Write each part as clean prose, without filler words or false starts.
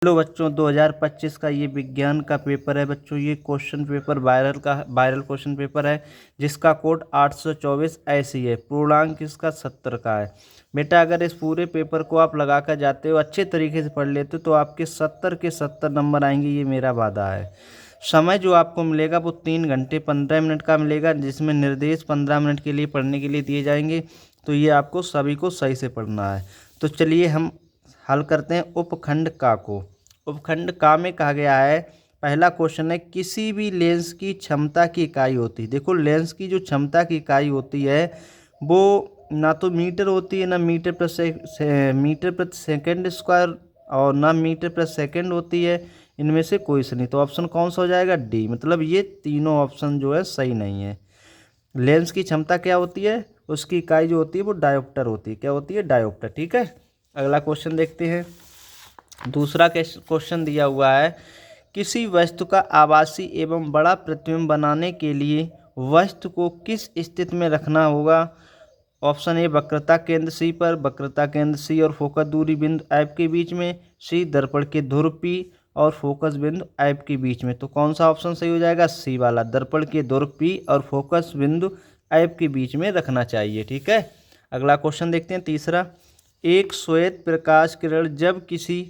Hello बच्चों, 2025 का ये विज्ञान का पेपर है बच्चों। ये question paper viral question paper है जिसका कोड 824 ऐसी है। पूर्णांक इसका 70 का है। बेटा अगर इस पूरे पेपर को आप लगा कर जाते हो, अच्छे तरीके से पढ़ लेते हो, तो आपके 70 के 70 नंबर आएंगे, ये मेरा वादा है। समय जो आपको मिलेगा वो 3 घंटे 15 मिनट का मिलेगा, जिसमें निर्देश 15 मिनट के लिए पढ़ने के लिए दिए जाएंगे। तो ये आपको सभी को सही से पढ़ना है। तो चलिए हम हल करते हैं उपखंड का को। उपखंड का में कहा गया है, पहला क्वेश्चन है, किसी भी लेंस की क्षमता की इकाई होती है। देखो लेंस की जो क्षमता की इकाई होती है वो ना तो मीटर होती है, ना मीटर प्रति सेकंड स्क्वायर, और ना मीटर प्रति सेकंड होती है। इनमें से कोई से नहीं। तो ऑप्शन कौन सा हो जाएगा? डी। मतलब ये तीनों ऑप्शन जो है सही नहीं है। लेंस की क्षमता क्या होती है? उसकी इकाई जो होती है वो डायोप्टर होती है। क्या होती है? डायोप्टर। ठीक है, अगला क्वेश्चन देखते हैं। दूसरा क्वेश्चन दिया हुआ है, किसी वस्तु का आभासी एवं बड़ा प्रतिबिंब बनाने के लिए वस्तु को किस स्थिति में रखना होगा? ऑप्शन ए वक्रता केंद्र सी पर, वक्रता केंद्र सी और फोकस दूरी बिंदु एफ के बीच में, सी दर्पण के ध्रुव पी और फोकस बिंदु एफ के बीच में। तो कौन सा ऑप्शन सही हो जाएगा? सी वाला, दर्पण के ध्रुव पी और फोकस बिंदु एफ के बीच में रखना चाहिए। ठीक है, अगला क्वेश्चन देखते हैं। तीसरा, एक श्वेत प्रकाश किरण जब किसी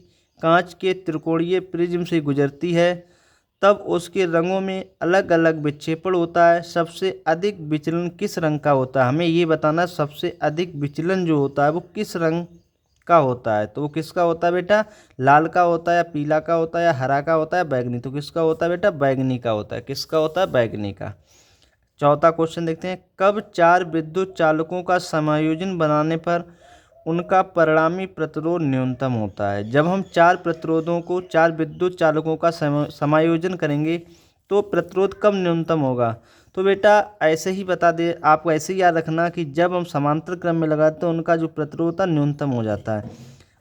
कांच के त्रिकोणीय प्रिज्म से गुजरती है तब उसके रंगों में अलग अलग विक्षेपण होता है। सबसे अधिक विचलन किस रंग का होता है? हमें ये बताना, सबसे अधिक विचलन जो होता है वो किस रंग का होता है। तो वो किसका होता है बेटा? लाल का होता है, या पीला का होता है, या हरा का होता है, बैगनी। तो किसका होता है बेटा? बैगनी का होता है। किसका होता है? बैगनी का। चौथा क्वेश्चन देखते हैं, कब 4 विद्युत चालकों का समायोजन बनाने पर उनका परिणामी प्रतिरोध न्यूनतम होता है? जब हम 4 विद्युत चालकों का समायोजन करेंगे तो प्रतिरोध कब न्यूनतम होगा? तो बेटा ऐसे ही बता दे, आपको ऐसे ही याद रखना कि जब हम समांतर क्रम में लगाते हैं उनका जो प्रतिरोध न्यूनतम हो जाता है।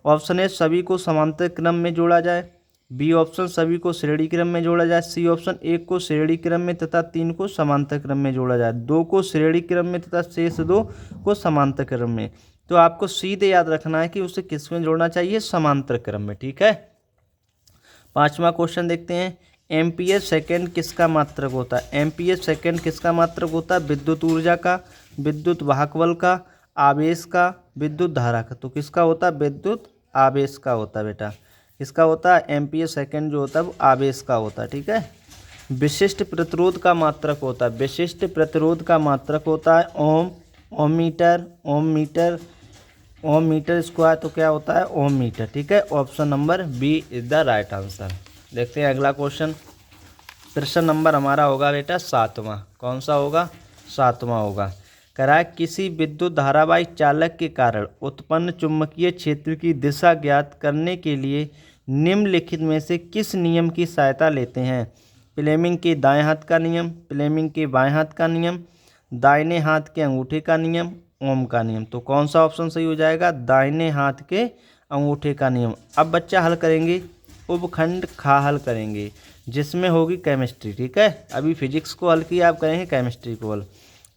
ऑप्शन ए सभी को समांतर क्रम में जोड़ा जाए, बी ऑप्शन सभी को श्रेणी क्रम में जोड़ा जाए, सी ऑप्शन 1 को श्रेणी क्रम में तथा 3 को समांतर क्रम में जोड़ा जाए, 2 को श्रेणी क्रम में तथा शेष 2 को समांतर क्रम में। तो आपको सीधे याद रखना है कि उसे किस में जोड़ना चाहिए? समांतर क्रम में। ठीक है, पांचवा क्वेश्चन देखते हैं, एम्पियर सेकेंड किसका मात्रक होता है? एम्पियर सेकेंड किसका मात्रक होता है? विद्युत ऊर्जा का, विद्युत वाहक बल का, आवेश का, विद्युत धारा का। तो किसका होता है? विद्युत आवेश का होता है बेटा। किसका होता है? एम्पियर सेकेंड जो होता है वो आवेश का होता है। ठीक है, विशिष्ट प्रतिरोध का मात्रक होता है, विशिष्ट प्रतिरोध का मात्रक होता है ohm, ohm metre, ohm metre, ohm metre square. तो क्या होता है? Ohm metre. ठीक है, option number b is the right answer. देखते हैं अगला क्वेश्चन। प्रश्न नंबर हमारा होगा बेटा 7वां। कौन सा होगा? 7वां होगा। कह रहा है, किसी विद्युत धारावाही चालक के कारण उत्पन्न चुंबकीय क्षेत्र की दिशा ज्ञात करने के लिए निम्नलिखित में से किस नियम की सहायता लेते हैं? फ्लेमिंग के दाएं हाथ का नियम, फ्लेमिंग के बाएं हाथ का नियम, दाहिने हाथ के अंगूठे का नियम, ओम का नियम। तो कौन सा ऑप्शन सही हो जाएगा? दाहिने हाथ के अंगूठे का नियम। अब बच्चा हल करेंगे, उपखंड खा हल करेंगे, जिसमें होगी केमिस्ट्री। ठीक है, अभी फिजिक्स को हल किया, आप करेंगे केमिस्ट्री को हल।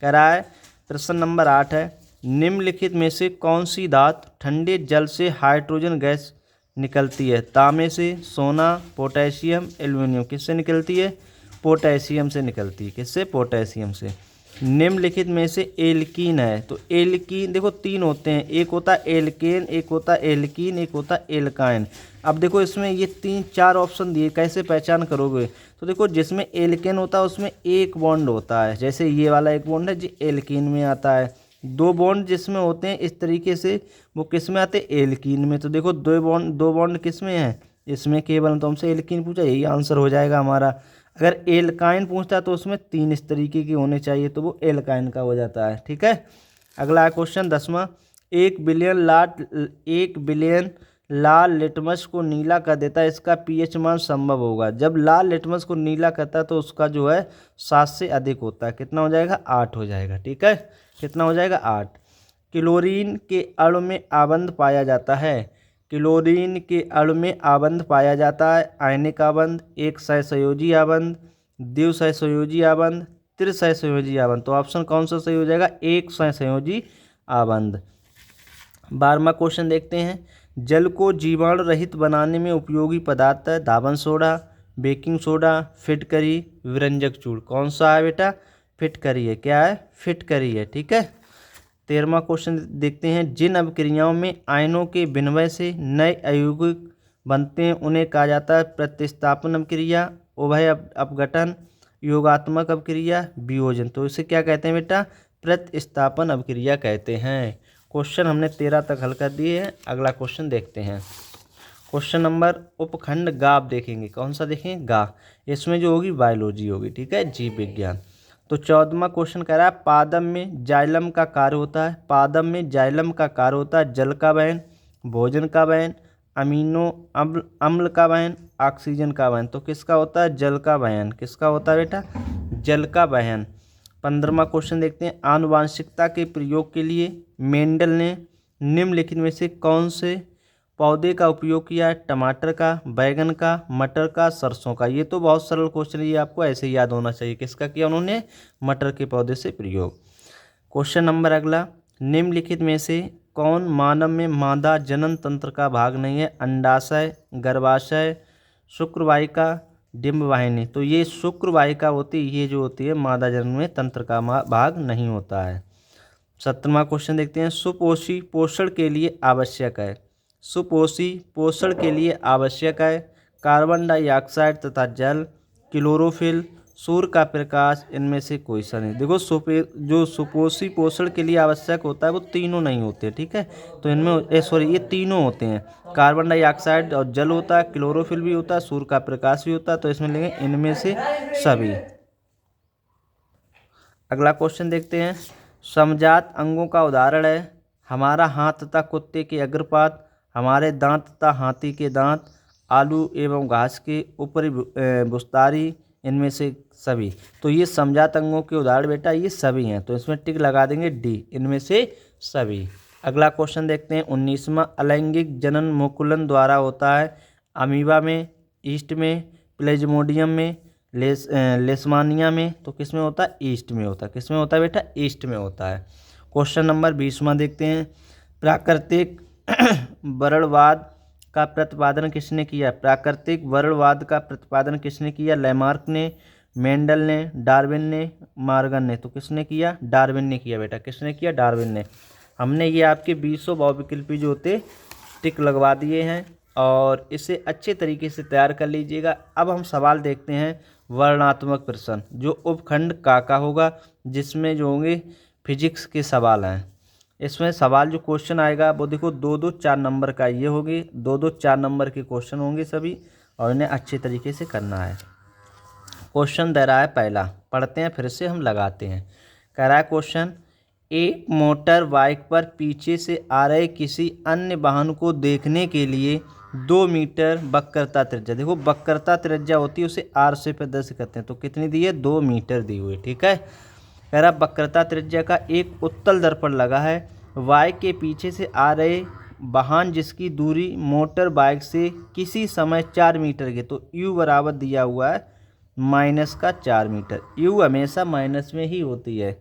कह रहा है प्रश्न नंबर 8 है, निम्नलिखित में से कौन सी धातु ठंडे जल से हाइड्रोजन गैस निकलती है? तांबे से, सोना, पोटेशियम, एल्युमिनियम। किससे निकलती है? पोटेशियम से निकलती है। किससे? पोटेशियम से। निम्नलिखित में से एल्कीन है। तो एल्कीन देखो 3 होते हैं, एक होता है एल्केन, एक होता है एल्कीन, एक होता है एल्काइन। अब देखो इसमें ये 3-4 ऑप्शन दिए, कैसे पहचान करोगे? तो देखो जिसमें एल्केन होता है उसमें एक बॉन्ड होता है, जैसे ये वाला एक बॉन्ड है जो एल्कीन में आता है। 2 बॉन्ड जिसमें होते हैं इस तरीके से, वो किस में आते हैं? एल्कीन में। तो देखो 2 बॉन्ड किस में है? इसमें केवल। तो हमसे एल्कीन पूछा, यही आंसर हो जाएगा हमारा। अगर एल्काइन पूछता तो उसमें 3 इस तरीके के होने चाहिए, तो वो एल्काइन का हो जाता है। ठीक है, अगला क्वेश्चन 10वां, 1 बिलियन लाल लिटमस को नीला कर देता है, इसका पीएच मान संभव होगा? जब लाल लिटमस को नीला करता है तो उसका जो है 7 से अधिक होता है। कितना हो जाएगा? 8 हो जाएगा। ठीक है, कितना हो जाएगा? 8। क्लोरीन के अणु में आबंध पाया जाता है, क्लोरीन के अणु में आबंध पाया जाता है आयनिक आबंध, एक सहसंयोजी आबंध, द्विसहसंयोजी आबंध, त्रिसहसंयोजी आबंध। तो ऑप्शन कौन सा सही हो जाएगा? एक सहसंयोजी आबंध। 12वां क्वेश्चन देखते हैं, जल को जीवाणु रहित बनाने में उपयोगी पदार्थ है धावन सोडा, बेकिंग सोडा, फिटकरी, विरंजक चूर्ण। कौन सा है बेटा? फिटकरी है। क्या है? फिटकरी है। ठीक है। 13वां क्वेश्चन देखते हैं। जिन अभिक्रियाओं में आयनों के विनिमय से नए अयौगिक बनते हैं उन्हें कहा जाता है प्रतिस्थापन अभिक्रिया, उभय अपघटन, योगात्मक अभिक्रिया, वियोजन। तो इसे क्या कहते हैं बेटा? प्रतिस्थापन अभिक्रिया कहते हैं। क्वेश्चन हमने 13 तक हल कर दिए हैं। अगला क्वेश्चन देखते हैं। क्वेश्चन नंबर उपखंड गा आप देखेंगे। कौन सा देखेंगे? गा। इसमें जो होगी बायोलॉजी होगी। ठीक है, जीव विज्ञान। तो 14वां क्वेश्चन कह रहा है पादप में जाइलम का कार्य होता है। पादप में जाइलम का कार्य होता है जल का वहन, भोजन का वहन, अमीनो अम्ल का वहन, ऑक्सीजन का वहन। तो किसका होता है? जल का वहन। किसका होता है बेटा? जल का वहन। 15वां क्वेश्चन देखते हैं। आनुवांशिकता के प्रयोग के लिए मेंडल ने निम्नलिखित में से कौन से पौधे का उपयोग किया है? टमाटर का, बैगन का, मटर का, सरसों का। ये तो बहुत सरल क्वेश्चन है, ये आपको ऐसे ही याद होना चाहिए। किसका किया उन्होंने? मटर के पौधे से प्रयोग। क्वेश्चन नंबर अगला। निम्नलिखित में से कौन मानव में मादा जनन तंत्र का भाग नहीं है? अंडाशय, गर्भाशय, शुक्रवाहिका, डिंबवाहिनी। तो ये शुक्रवाहिका होती है, ये जो होती है मादा जनन में तंत्र का भाग नहीं होता है। 17वां क्वेश्चन देखते हैं। सुपोषी पोषण के लिए आवश्यक है। सुपोषी पोषण के लिए आवश्यक है कार्बन डाइऑक्साइड तथा जल, क्लोरोफिल, सूर्य का प्रकाश। इनमें से कोई सा नहीं। देखो जो सुपोषी पोषण के लिए आवश्यक होता है वो तीनों नहीं होते। ठीक है, तो इनमें ये तीनों होते हैं। कार्बन डाइऑक्साइड और जल होता है, क्लोरोफिल भी होता है, सूर्य का प्रकाश भी होता है। तो इसमें लेंगे इनमें से सभी। अगला क्वेश्चन देखते हैं। समजात अंगों का उदाहरण है हमारा हाथ तथा कुत्ते के अग्रपाद, हमारे दांत तथा हाथी के दांत, आलू एवं घास के ऊपरी बुस्तारी। इनमें से सभी। तो ये समजात अंगों के उदाहरण बेटा ये सभी हैं। तो इसमें टिक लगा देंगे डी, इनमें से सभी। अगला क्वेश्चन देखते हैं। 19वां। अलैंगिक जनन मुकुलन द्वारा होता है अमीबा में, ईस्ट में, प्लेज्मोडियम में, लेशमानिया में। तो किस में होता है? ईस्ट में होता है। किस में होता है बेटा? ईस्ट में होता है। क्वेश्चन नंबर 20वां देखते हैं। प्राकृतिक वर्णवाद का प्रतिपादन किसने किया? प्राकृतिक वर्णवाद का प्रतिपादन किसने किया? लैमार्क ने, मेंडल ने, डार्विन ने, मॉर्गन ने। तो किसने किया? डार्विन ने किया बेटा। किसने किया? डार्विन ने। हमने ये आपके 20 बहुविकल्पी जो होते टिक लगवा दिए हैं और इसे अच्छे तरीके से तैयार कर लीजिएगा। अब हम सवाल देखते हैं वर्णनात्मक प्रश्न जो उपखंड का होगा, जिसमें जो होंगे फिजिक्स के सवाल हैं। इसमें सवाल जो क्वेश्चन आएगा वो देखो 2-2 4 नंबर का ये होगी। 2-2 4 नंबर के क्वेश्चन होंगे सभी और इन्हें अच्छे तरीके से करना है। क्वेश्चन दे रहा है पहला, पढ़ते हैं फिर से हम लगाते हैं। कह रहा है क्वेश्चन, एक मोटर बाइक पर पीछे से आ रहे किसी अन्य वाहन को देखने के लिए 2 मीटर वक्रता त्रिज्या, देखो वक्रता त्रिज्या होती है उसे आर से प्रदर्शित करते हैं। तो कितनी दी है? 2 मीटर दी हुई। ठीक है। कह रहा वक्रता त्रिज्या का एक उत्तल दर्पण लगा है बाइक के पीछे से आ रहे वाहन जिसकी दूरी मोटर बाइक से किसी समय 4 मीटर की। तो u बराबर दिया हुआ है -4 मीटर। u हमेशा माइनस में ही होती है।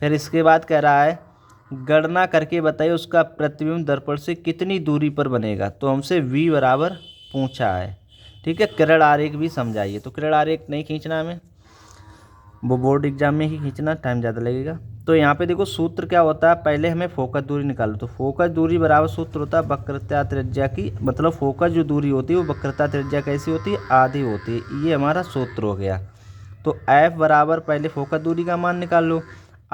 फिर इसके बाद कह रहा है गणना करके बताइए उसका प्रतिबिंब दर्पण से कितनी दूरी पर बनेगा। तो हमसे v बराबर पूछा है। ठीक है। किरण आरेख भी समझाइए। तो किरण आरेख नहीं खींचना हमें, वो बोर्ड एग्जाम में ही खींचना, टाइम ज़्यादा लगेगा। तो यहाँ पे देखो सूत्र क्या होता है, पहले हमें फोकस दूरी निकालो। तो फोकस दूरी बराबर सूत्र होता है वक्रता त्रिज्या की, मतलब फोकस जो दूरी होती है वो वक्रता त्रिज्या कैसी होती है? आधी होती है। ये हमारा सूत्र हो गया। तो F बराबर पहले फोकस दूरी का मान निकाल लो।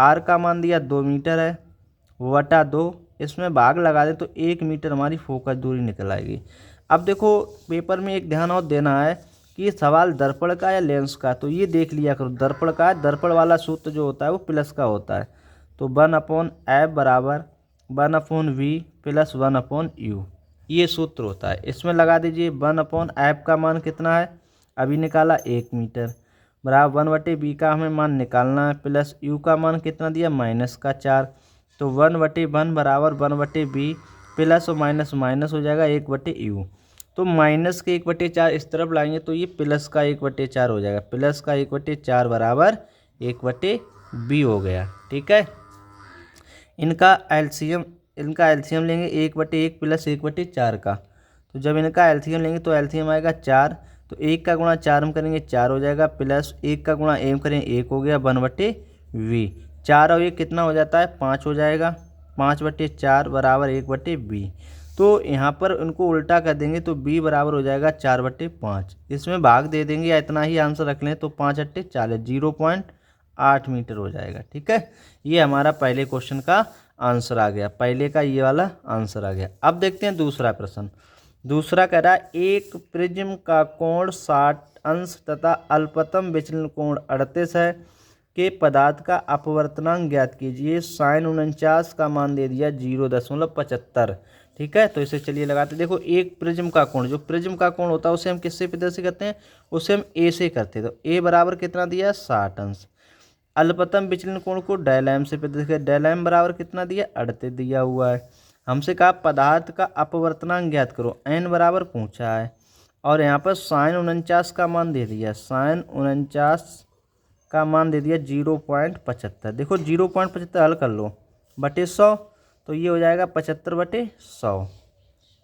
R का मान दिया 2 मीटर है बटा 2, इसमें भाग लगा दे तो 1 मीटर हमारी फोकस दूरी निकल आएगी। अब देखो पेपर में एक ध्यान और देना है कि ये सवाल दर्पण का या लेंस का, तो ये देख लिया करो। दर्पण का है, दर्पण वाला सूत्र जो होता है वो प्लस का होता है। तो 1/F बराबर 1/V प्लस 1/U, ये सूत्र होता है। इसमें लगा दीजिए 1/F का मान कितना है? अभी निकाला 1 मीटर बराबर 1/V का हमें मान निकालना है, प्लस U का मान कितना दिया? -4। तो 1/1 बराबर 1/V प्लस और माइनस माइनस हो जाएगा 1/U। तो माइनस के 1/4 इस तरफ लाएंगे तो ये प्लस का 1/4 हो जाएगा। प्लस का 1/4 बराबर 1/B हो गया। ठीक है। इनका एलसीएम इनका एलसीएम लेंगे 1/1 प्लस 1/4 का। तो जब इनका एलसीएम लेंगे तो एलसीएम आएगा 4। तो 1 का गुणा 4 हम करेंगे 4 हो जाएगा, प्लस 1 का गुणा एम करेंगे 1 हो गया 1/v। 4 और 1 कितना हो जाता है 5 हो जाएगा, 5/4 बराबर 1/b। तो यहाँ पर उनको उल्टा कर देंगे तो b बराबर हो जाएगा 4/5। इसमें भाग दे देंगे या इतना ही आंसर रख लें तो 5/40 0.8 मीटर हो जाएगा। ठीक है, ये हमारा पहले क्वेश्चन का आंसर आ गया, पहले का ये वाला आंसर आ गया। अब देखते हैं दूसरा प्रश्न। दूसरा कह रहा है एक प्रिज्म का कोण 60 अंश तथा अल्पतम विचलन कोण 38 है के पदार्थ का अपवर्तनांक ज्ञात कीजिए। साइन 49 का मान दे दिया 0.75। ठीक है, तो इसे चलिए लगाते। देखो एक प्रिज्म का कोण, जो प्रिज्म का कोण होता है उसे हम किससे प्रदर्शित करते हैं, उसे हम ए से करते हैं। तो ए बराबर कितना दिया 60 अंश। अल्पतम विचलन कोण को डेल एम से प्रदर्शित करें, डेल एम बराबर कितना दिया 38 दिया हुआ है। हमसे कहा पदार्थ का अपवर्तनांक ज्ञात करो, एन बराबर पूछा है और यहाँ पर साइन 49 का मान दे दिया, साइन 49 का मान दे दिया 0.75। देखो 0.75 हल कर लो बटे 100, तो ये हो जाएगा 75/100।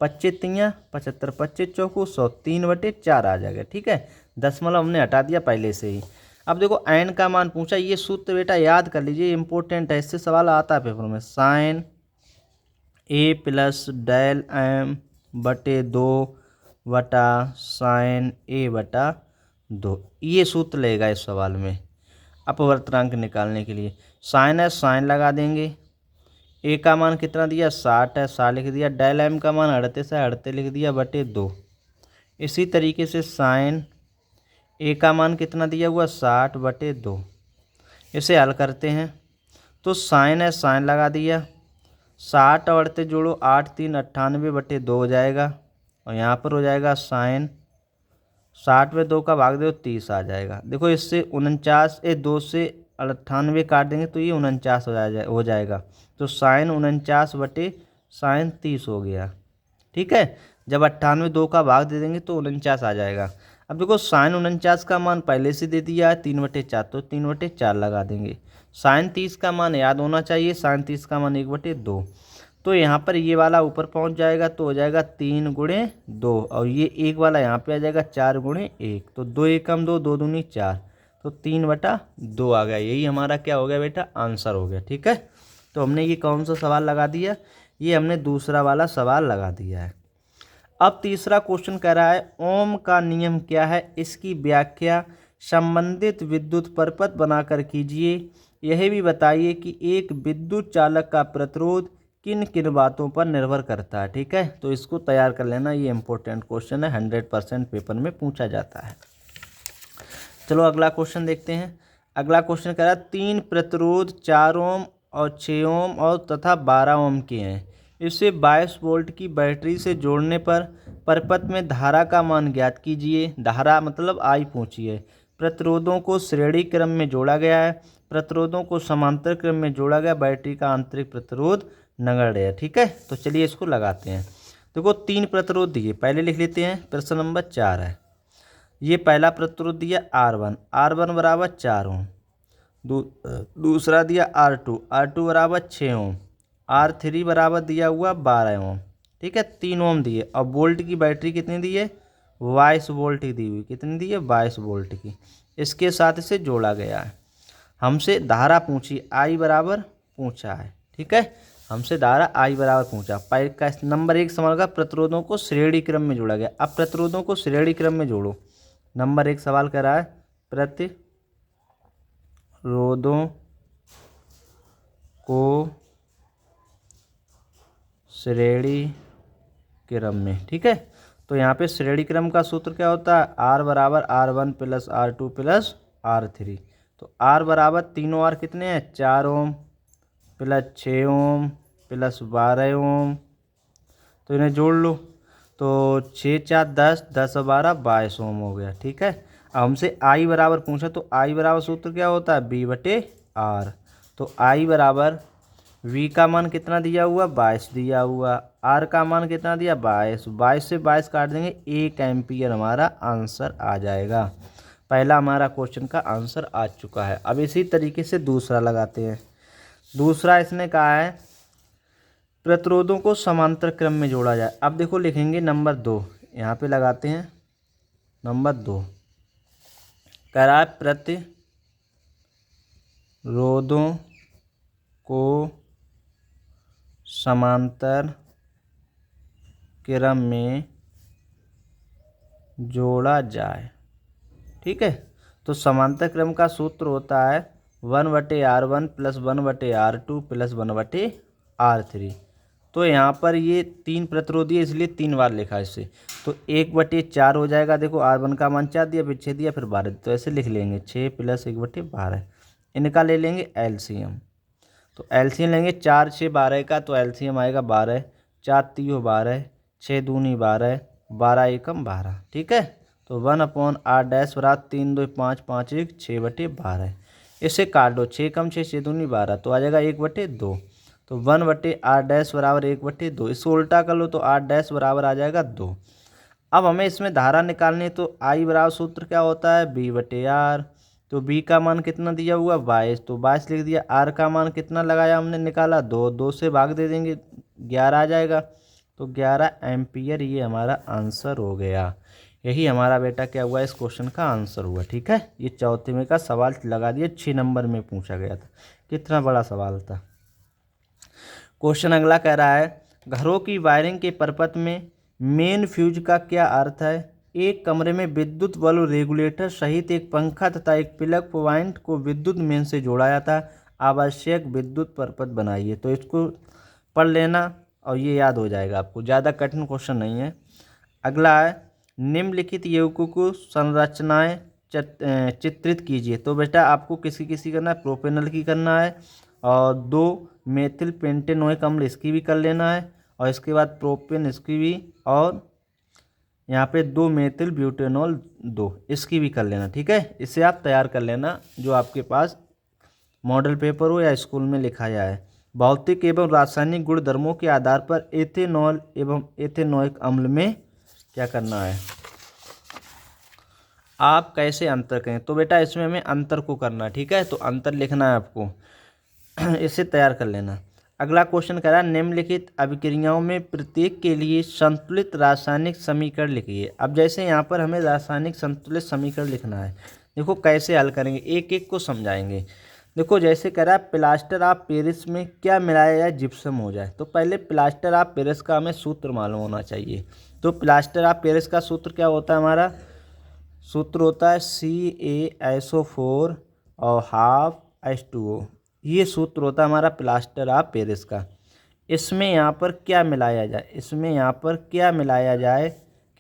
25 तियाँ 75, 25 चौको 100, 3/4 आ जाएगा। ठीक है, दशमलव हमने हटा दिया पहले से ही। अब देखो एन का मान पूछा, ये सूत्र बेटा याद कर लीजिए, इंपॉर्टेंट है, इससे सवाल आता है पेपर में। साइन ए प्लस डेल एम बटे 2 बटा साइन ए बटा 2, ये सूत्र लेगा इस सवाल में अपवर्तनांक निकालने के लिए। साइन है, साइन लगा देंगे। ए का मान कितना दिया 60 है, 60 लिख दिया। डेल एम का मान 38 है, 38 लिख दिया बटे 2। इसी तरीके से साइन ए का मान कितना दिया हुआ 60 बटे 2। इसे हल करते हैं तो साइन है, साइन लगा दिया। 60 और 38 जोड़ो 8 3 98 बटे 2 हो जाएगा और यहाँ पर हो जाएगा साइन 60 में 2 का भाग दो 30 आ जाएगा। देखो इससे 49 2 से 98 काट देंगे तो ये 49 हो जाएगा। तो साइन 49 बटे साइन 30 हो गया। ठीक है, जब 98 2 का भाग दे देंगे तो 49 आ जाएगा। अब देखो साइन 49 का मान पहले से दे दिया है 3/4, तो 3/4 लगा देंगे। साइन 30 का मान याद होना चाहिए, साइन 30 का मान 1/2। तो यहाँ पर ये वाला ऊपर पहुँच जाएगा तो हो जाएगा 3 × 2 और ये एक वाला यहाँ पे आ जाएगा 4 × 1। तो 2 एकम 2, 2 दूनी 4, तो 3/2 आ गया। यही हमारा क्या हो गया बेटा आंसर हो गया। ठीक है, तो हमने ये कौन सा सवाल लगा दिया, ये हमने दूसरा वाला सवाल लगा दिया है। अब तीसरा क्वेश्चन कह रहा है ओम का नियम क्या है, इसकी व्याख्या संबंधित विद्युत परपथ बनाकर कीजिए। यह भी बताइए कि एक विद्युत चालक का प्रतिरोध किन किन बातों पर निर्भर करता है। ठीक है, तो इसको तैयार कर लेना, ये इंपॉर्टेंट क्वेश्चन है, 100% पेपर में पूछा जाता है। चलो अगला क्वेश्चन देखते हैं। अगला क्वेश्चन कह रहा है 3 प्रतिरोध 4 ओम और 6 ओम और तथा 12 ओम के हैं। इसे 22 वोल्ट की बैटरी से जोड़ने पर परपथ में धारा का मान ज्ञात कीजिए। धारा मतलब आई पूछी है। प्रतिरोधों को श्रेणी क्रम में जोड़ा गया है, प्रतिरोधों को समांतर क्रम में जोड़ा गया, बैटरी का आंतरिक प्रतिरोध नगण्य है। ठीक है, तो चलिए इसको लगाते हैं। देखो 3 प्रतिरोध दिए, पहले लिख लेते हैं, प्रश्न नंबर 4 है। ये पहला प्रतिरोध दिया R1 बराबर 4 ओम। दूसरा दिया R2 बराबर 6 ओम। R3 बराबर दिया हुआ 12 ओम। ठीक है, 3 ओम दिए और वोल्ट की बैटरी कितनी दी है 22 वोल्ट की दी हुई, कितनी दी है 22 वोल्ट की। इसके साथ इसे जोड़ा गया है। हमसे धारा पूछी, आई बराबर पूछा है। ठीक है, हमसे धारा आई बराबर पूछा। का नंबर 1 सवाल का प्रतिरोधों को श्रेणी क्रम में जोड़ा गया। अब प्रतिरोधों को श्रेणी क्रम में जोड़ो। नंबर 1 सवाल कर रहा है प्रतिरोधों को श्रेणी क्रम में। ठीक है, तो यहाँ पे श्रेणी क्रम का सूत्र क्या होता है, R बराबर R1 plus R2 plus R3। तो R बराबर तीनों R कितने हैं 4 ओम प्लस 6 ओम प्लस 12 ओम, तो इन्हें जोड़ लो तो 6 4 10, 10 और 12 22 ओम हो गया। ठीक है, अब हमसे आई बराबर पूछा तो आई बराबर सूत्र क्या होता है B/R। तो आई बराबर V का मान कितना दिया हुआ 22 दिया हुआ, R का मान कितना दिया 22, 22 से 22 काट देंगे 1 एम्पियर हमारा आंसर आ जाएगा। पहला हमारा क्वेश्चन का आंसर आ चुका है। अब इसी तरीके से दूसरा लगाते हैं। दूसरा इसने कहा है प्रतिरोधों को समांतर क्रम में जोड़ा जाए। अब देखो लिखेंगे नंबर 2, यहाँ पे लगाते हैं नंबर 2, कह रहा है प्रतिरोधों को समांतर क्रम में जोड़ा जाए। ठीक है, तो समांतर क्रम का सूत्र होता है 1/R1 + 1/R2 + 1/R3। तो यहाँ पर ये 3 प्रतिरोधी है इसलिए 3 बार लिखा है इसे, तो 1/4 हो जाएगा। देखो R1 का मान 4 दिया, फिर 6 दिया, फिर 12, तो ऐसे लिख लेंगे 6 + 1/12। इनका ले लेंगे एलसीएम, तो एलसीएम लेंगे 4 6 12 का, तो एलसीएम आएगा 12, 4 3 12, 6 दूनी 12, 12 एकम 12। ठीक है, तो 1/R डैश बराबर 3 2 5 5 1 6/12। इसे काट दो, 6 कम 6 6 दूनी 12, तो आ जाएगा 1/2। तो 1/R डैश बराबर 1/2। इसको उल्टा कर लो तो R डैश बराबर आ जाएगा 2। अब हमें इसमें धारा निकालनी है, तो I बराबर सूत्र क्या होता है B/R। तो B का मान कितना दिया हुआ 22, तो 22 लिख दिया। R का मान कितना लगाया हमने निकाला 2, 2 से भाग दे देंगे 11 आ जाएगा, तो 11 एम्पियर ये हमारा आंसर हो गया। यही हमारा बेटा क्या हुआ, इस क्वेश्चन का आंसर हुआ। ठीक है, ये चौथे में का सवाल लगा दिया, 6 नंबर में पूछा गया था। कितना बड़ा सवाल था। क्वेश्चन अगला कह रहा है, घरों की वायरिंग के परपथ में मेन फ्यूज का क्या अर्थ है। एक कमरे में विद्युत बल्ब रेगुलेटर सहित एक पंखा तथा एक प्लग पॉइंट को विद्युत मेन से जोड़ा जाता है। आवश्यक विद्युत परपथ बनाइए। तो इसको पढ़ लेना और ये याद हो जाएगा आपको, ज़्यादा कठिन क्वेश्चन नहीं है। अगला है, निम्नलिखित यौगिकों को संरचनाएं चित्रित कीजिए। तो बेटा आपको किसी किसी करना है, प्रोपेनल की करना है, और 2 मेथिल पेंटेनोइक अम्ल इसकी भी कर लेना है, और इसके बाद प्रोपेन इसकी भी, और यहाँ पे 2 मेथिल ब्यूटेनॉल 2 इसकी भी कर लेना। ठीक है, इसे आप तैयार कर लेना जो आपके पास मॉडल पेपर हो या स्कूल में लिखाया है। भौतिक एवं रासायनिक गुणधर्मों के आधार पर एथेनॉल एवं एथेनोइक अम्ल में क्या करना है, आप कैसे अंतर करें। तो बेटा इसमें हमें अंतर को करना है। ठीक है, तो अंतर लिखना है आपको, इसे तैयार कर लेना। अगला क्वेश्चन कह रहा है, निम्नलिखित अभिक्रियाओं में प्रत्येक के लिए संतुलित रासायनिक समीकरण लिखिए। अब जैसे यहाँ पर हमें रासायनिक संतुलित समीकरण लिखना है, देखो कैसे हल करेंगे, एक एक को समझाएंगे। देखो जैसे कह रहा है, प्लास्टर ऑफ पेरिस में क्या मिलाया जाए जिप्सम हो जाए। तो पहले प्लास्टर ऑफ पेरिस का हमें सूत्र मालूम होना चाहिए। तो प्लास्टर ऑफ पेरिस का सूत्र क्या होता है, हमारा सूत्र होता है CaSO4 और ½ H2O। ये सूत्र होता है हमारा प्लास्टर ऑफ पेरिस का। इसमें यहाँ पर क्या मिलाया जाए, इसमें यहाँ पर क्या मिलाया जाए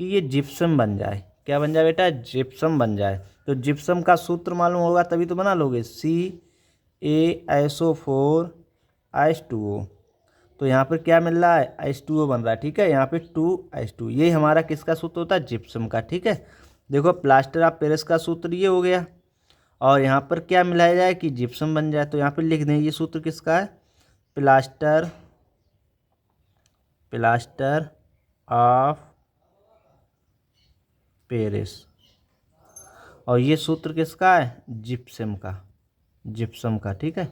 कि ये जिप्सम बन जाए। क्या बन जाए बेटा, जिप्सम बन जाए। तो जिप्सम का सूत्र मालूम होगा तभी तो बना लोगे, CaSO4H2O। तो यहाँ पर क्या मिल रहा है, H2O बन रहा है। ठीक है, यहाँ पे 2H2, ये हमारा किसका सूत्र होता है, जिप्सम का। ठीक है, देखो प्लास्टर ऑफ पेरिस का सूत्र ये हो गया, और यहाँ पर क्या मिलाया जाए कि जिप्सम बन जाए। तो यहाँ पर लिख दें ये सूत्र किसका है, प्लास्टर ऑफ पेरिस, और ये सूत्र किसका है, जिप्सम का। ठीक है,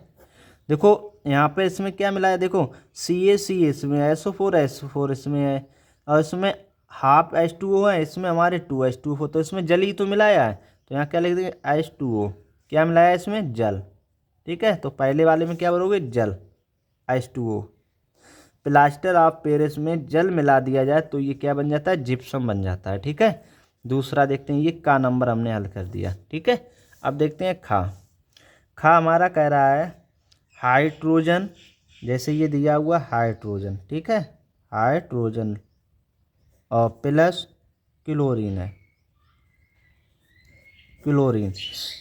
देखो यहाँ पे इसमें क्या मिला है, देखो CaC इसमें, SO4 इसमें है, और इसमें ½ H2O है, इसमें हमारे 2H2O। तो इसमें जल ही तो मिलाया है, तो यहाँ क्या लिख देंगे H2O। क्या मिलाया है इसमें, जल। ठीक है, तो पहले वाले में क्या भरोगे, जल H2O। प्लास्टर ऑफ पेरिस में जल मिला दिया जाए तो ये क्या बन जाता है, जिप्सम बन जाता है। ठीक है, दूसरा देखते हैं, ये का नंबर हमने हल कर दिया। ठीक है, अब देखते हैं खा हमारा कह रहा है हाइड्रोजन, जैसे ये दिया हुआ हाइड्रोजन। ठीक है, हाइड्रोजन और प्लस क्लोरीन है, क्लोरीन।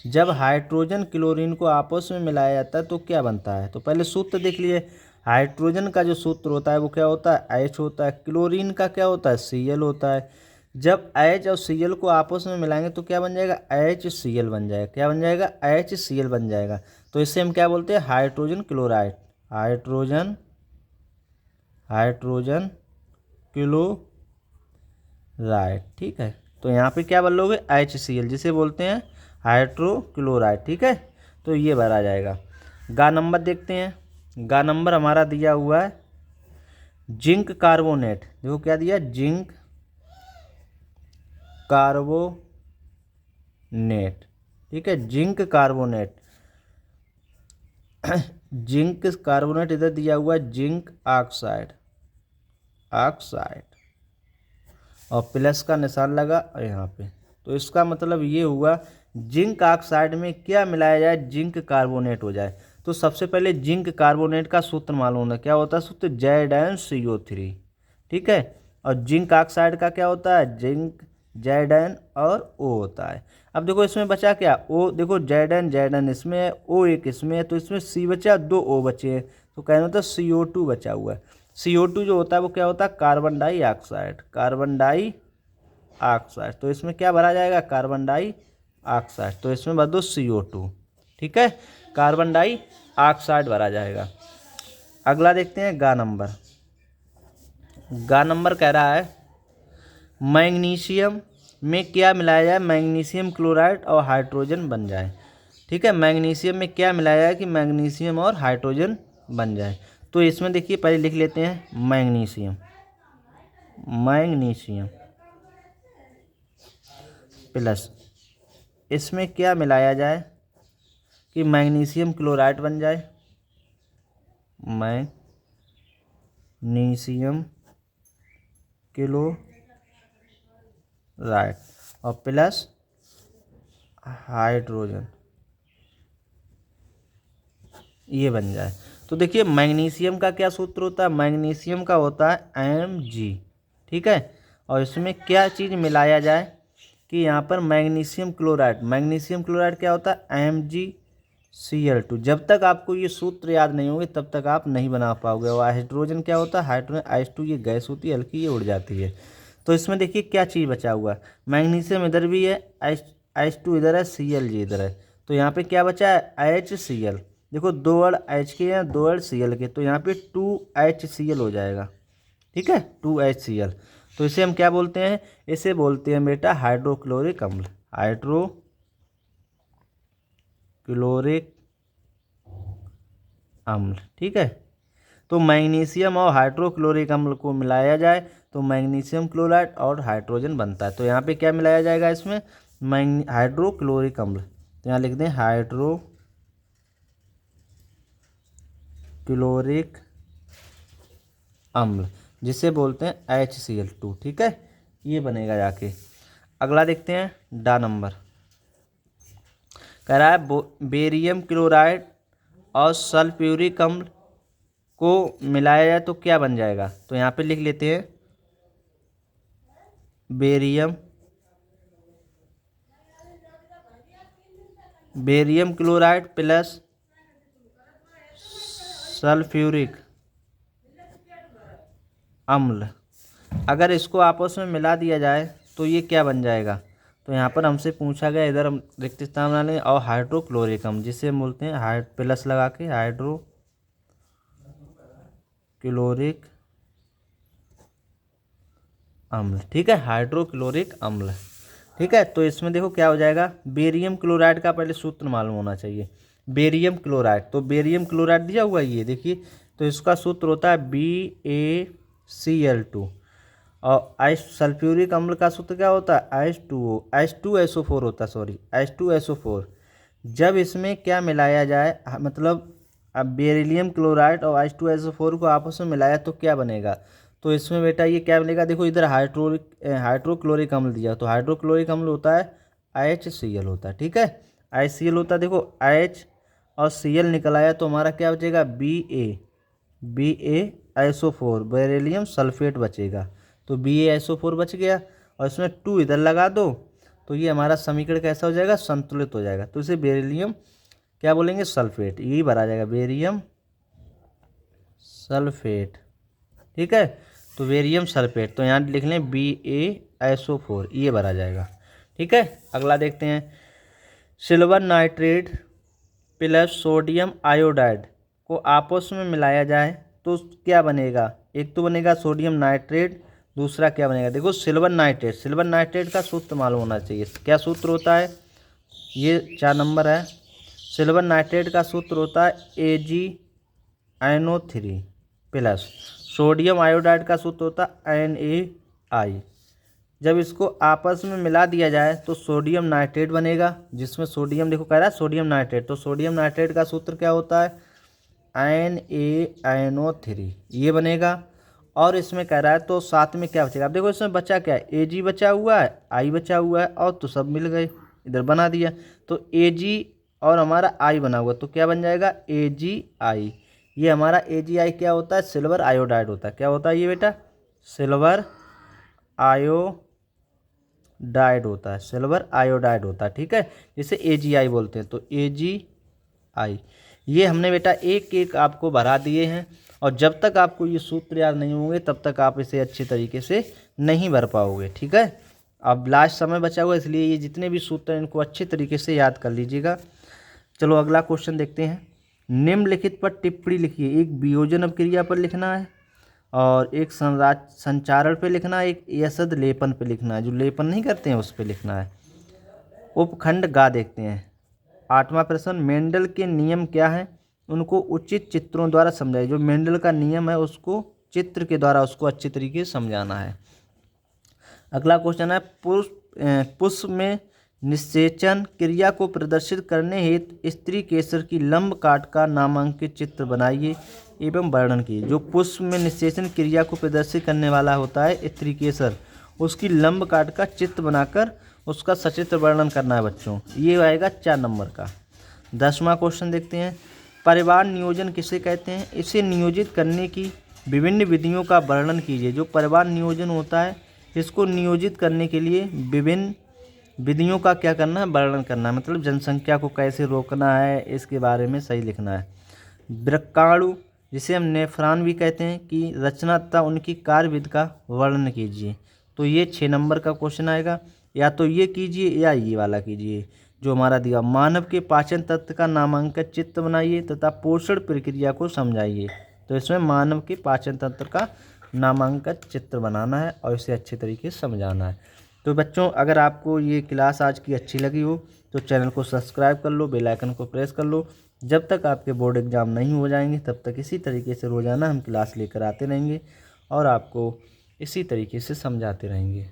जब हाइड्रोजन क्लोरीन को आपस में मिलाया जाता है तो क्या बनता है। तो पहले सूत्र देख लिए, हाइड्रोजन का जो सूत्र होता है वो क्या होता है, H होता है। क्लोरीन का क्या होता है, Cl होता है। जब H और Cl को आपस में मिलाएंगे तो क्या बन जाएगा, HCl बन जाएगा। क्या बन जाएगा, HCl बन जाएगा। तो इससे हम क्या बोलते हैं, हाइड्रोजन क्लोराइड, हाइड्रोजन क्लोराइड। ठीक है, तो यहाँ पे क्या बोल लोगे, HCl, जिसे बोलते हैं हाइड्रोक्लोराइड। ठीक है, तो ये भरा जाएगा। गा नंबर देखते हैं, गा नंबर हमारा दिया हुआ है जिंक कार्बोनेट, देखो क्या दिया, जिंक कार्बोनेट, ठीक है, जिंक कार्बोनेट। जिंक कार्बोनेट इधर दिया हुआ है जिंक ऑक्साइड, ऑक्साइड, और प्लस का निशान लगा यहाँ पे। तो इसका मतलब ये हुआ जिंक ऑक्साइड में क्या मिलाया जाए, जिंक कार्बोनेट हो जाए। तो सबसे पहले जिंक कार्बोनेट का सूत्र मालूम होना, क्या होता है सूत्र, ZnCO3, ठीक है। और जिंक ऑक्साइड का क्या होता है, जिंक Zn और O होता है। अब देखो इसमें बचा क्या, O, देखो Zn इसमें है, O एक इसमें है, तो इसमें C बचा, 2 O बचे हैं, तो कहना होता है CO2 बचा हुआ है। CO2 जो होता है वो क्या होता है, कार्बन डाइऑक्साइड, कार्बन डाइऑक्साइड। तो इसमें क्या भरा जाएगा, कार्बन डाइऑक्साइड, तो इसमें भर दो CO2, ठीक है, कार्बन डाइऑक्साइड भरा जाएगा। अगला देखते हैं गा नंबर। गा नंबर कह रहा है मैग्नीशियम में क्या मिलाया जाए, मैग्नीशियम क्लोराइड और हाइड्रोजन बन जाए, ठीक है। मैग्नीशियम में क्या मिलाया जाए कि मैग्नीशियम और हाइड्रोजन बन जाए। तो इसमें देखिए पहले लिख लेते हैं मैग्नीशियम, मैग्नीशियम प्लस, इसमें क्या मिलाया जाए कि मैग्नीशियम क्लोराइड बन जाए, मैग्नीशियम क्लोराइड और प्लस हाइड्रोजन, ये बन जाए। तो देखिए मैग्नीशियम का क्या सूत्र होता है, मैग्नीशियम का होता है Mg, ठीक है। और इसमें क्या चीज़ मिलाया जाए कि यहाँ पर मैग्नीशियम क्लोराइड, मैग्नीशियम क्लोराइड क्या होता है, MgCl2। जब तक आपको ये सूत्र याद नहीं होंगे तब तक आप नहीं बना पाओगे। और हाइड्रोजन क्या होता है, हाइड्रोजन H2, ये गैस होती है हल्की, ये उड़ जाती है। तो इसमें देखिए क्या चीज़ बचा हुआ है, मैग्नीशियम इधर भी है, H2 इधर है, Cl इधर है, तो यहाँ पे क्या बचा है, HCl। देखो 2 अड़ H के हैं, 2 अड़ Cl के, तो यहाँ पे 2HCl हो जाएगा, ठीक है, 2HCl। तो इसे हम क्या बोलते हैं, इसे बोलते हैं बेटा हाइड्रोक्लोरिक अम्ल, हाइड्रोक्लोरिक अम्ल, ठीक है। तो मैग्नीशियम और हाइड्रोक्लोरिक अम्ल को मिलाया जाए तो मैग्नीशियम क्लोराइड और हाइड्रोजन बनता है। तो यहाँ पे क्या मिलाया जाएगा, इसमें हाइड्रोक्लोरिक अम्ल, तो यहाँ लिख दें हाइड्रोक्लोरिक अम्ल, जिसे बोलते हैं HCl2, ठीक है, ये बनेगा जाके। अगला देखते हैं डा नंबर, कह रहा है बेरियम क्लोराइड और सल्फ्यूरिक अम्ल को मिलाया जाए तो क्या बन जाएगा। तो यहाँ पे लिख लेते हैं बेरियम क्लोराइड प्लस सल्फ्यूरिक अम्ल, अगर इसको आपस में मिला दिया जाए तो ये क्या बन जाएगा। तो यहाँ पर हमसे पूछा गया, इधर हम रिक्त स्थान बना लेंगे, और हाइड्रोक्लोरिक अम्ल, जिसे हम बोलते हैं प्लस लगा के हाइड्रोक्लोरिक अम्ल, ठीक है, हाइड्रोक्लोरिक अम्ल, ठीक है। तो इसमें देखो क्या हो जाएगा, बेरियम क्लोराइड का पहले सूत्र मालूम होना चाहिए, बेरियम क्लोराइड, तो बेरियम क्लोराइड दिया हुआ ये देखिए, तो इसका सूत्र होता है BaCl2। और सल्फ्यूरिक अम्ल का सूत्र क्या होता है, H2SO4 होता है, सॉरी H2SO4। जब इसमें क्या मिलाया जाए, मतलब अब बेरिलियम क्लोराइड और H2SO4 को आपस में मिलाया तो क्या बनेगा। तो इसमें बेटा ये क्या बनेगा, देखो इधर हाइड्रोक्लोरिक अम्ल दिया, तो हाइड्रोक्लोरिक अम्ल होता है HCl होता है, ठीक है, HCl होता है। देखो H और Cl निकल आया तो हमारा क्या बचेगा, BaSO4, बेरिलियम सल्फेट बचेगा, तो BaSO4 बच गया, और इसमें 2 इधर लगा दो तो ये हमारा समीकरण कैसा हो जाएगा, संतुलित हो जाएगा। तो इसे बेरिलियम क्या बोलेंगे, सल्फेट, यही भरा जाएगा, बेरियम सल्फेट, ठीक है। तो बेरियम सल्फेट, तो यहाँ लिख लें BaSO4, ये भरा जाएगा, ठीक है। अगला देखते हैं, silver nitrate plus sodium iodide को आपस में मिलाया जाए तो क्या बनेगा, एक तो बनेगा सोडियम नाइट्रेट, दूसरा क्या बनेगा, देखो सिल्वर नाइट्रेट का सूत्र मालूम होना चाहिए, क्या सूत्र होता है, ये 4 नंबर है। सिल्वर नाइट्रेट का सूत्र होता है AgNO3 प्लस सोडियम आयोडाइड का सूत्र होता है NaI। जब इसको आपस में मिला दिया जाए तो सोडियम नाइट्रेट बनेगा, जिसमें सोडियम देखो कह रहा है सोडियम नाइट्रेट, तो सोडियम नाइट्रेट का सूत्र क्या होता है NaNO3, ये बनेगा। और इसमें कह रहा है तो साथ में क्या बचेगा, अब देखो इसमें बचा क्या है, Ag बचा हुआ है, I बचा हुआ है, और तो सब मिल गए, इधर बना दिया तो Ag और हमारा I बना हुआ, तो क्या बन जाएगा AgI। ये हमारा AgI क्या होता है, सिल्वर आयोडाइड होता है। क्या होता है ये बेटा, सिल्वर आयोडाइड होता है, सिल्वर आयोडाइड होता है, ठीक है, जिसे AgI बोलते हैं। तो AgI ये हमने बेटा एक एक आपको भरा दिए हैं, और जब तक आपको ये सूत्र याद नहीं होंगे तब तक आप इसे अच्छे तरीके से नहीं भर पाओगे, ठीक है। अब लास्ट समय बचा हुआ, इसलिए ये जितने भी सूत्र हैं इनको अच्छे तरीके से याद कर लीजिएगा। चलो अगला क्वेश्चन देखते हैं। निम्नलिखित पर टिप्पणी लिखिए। एक वियोजन अभिक्रिया पर लिखना है, और एक संचारण पे लिखना है, एक यसद लेपन पे लिखना है, जो लेपन नहीं करते हैं उस पे लिखना है। उपखंड गा देखते हैं। 8वां प्रश्न, मेंडल के नियम क्या हैं, उनको उचित चित्रों द्वारा समझाइए। जो मेंडल का नियम है उसको चित्र के द्वारा उसको अच्छे तरीके से समझाना है। अगला क्वेश्चन है, पुष्प में निषेचन क्रिया को प्रदर्शित करने हेतु स्त्री केसर की लंब काट का नामांकित चित्र बनाइए एवं वर्णन कीजिए। जो पुष्प में निषेचन क्रिया को प्रदर्शित करने वाला होता है स्त्री केसर, उसकी लंब काट का चित्र बनाकर उसका सचित्र वर्णन करना है बच्चों। ये आएगा 4 नंबर का। 10वां क्वेश्चन देखते हैं। परिवार नियोजन किसे कहते हैं, इसे नियोजित करने की विभिन्न विधियों का वर्णन कीजिए। जो परिवार नियोजन होता है इसको नियोजित करने के लिए विभिन्न विधियों का क्या करना है, वर्णन करना है, मतलब जनसंख्या को कैसे रोकना है इसके बारे में सही लिखना है। वृक्काणु जिसे हम नेफ्रॉन भी कहते हैं कि रचना तथा उनकी कार्यविधि का वर्णन कीजिए। तो ये 6 नंबर का क्वेश्चन आएगा। या तो ये कीजिए या ये वाला कीजिए जो हमारा दिया। मानव के पाचन तंत्र का नामांकित चित्र बनाइए तथा पोषण प्रक्रिया को समझाइए। तो इसमें मानव के पाचन तंत्र का नामांकित चित्र बनाना है और इसे अच्छे तरीके से समझाना है। तो बच्चों अगर आपको ये क्लास आज की अच्छी लगी हो तो चैनल को सब्सक्राइब कर लो, बेल आइकन को प्रेस कर लो। जब तक आपके बोर्ड एग्ज़ाम नहीं हो जाएंगे तब तक इसी तरीके से रोज़ाना हम क्लास लेकर आते रहेंगे और आपको इसी तरीके से समझाते रहेंगे।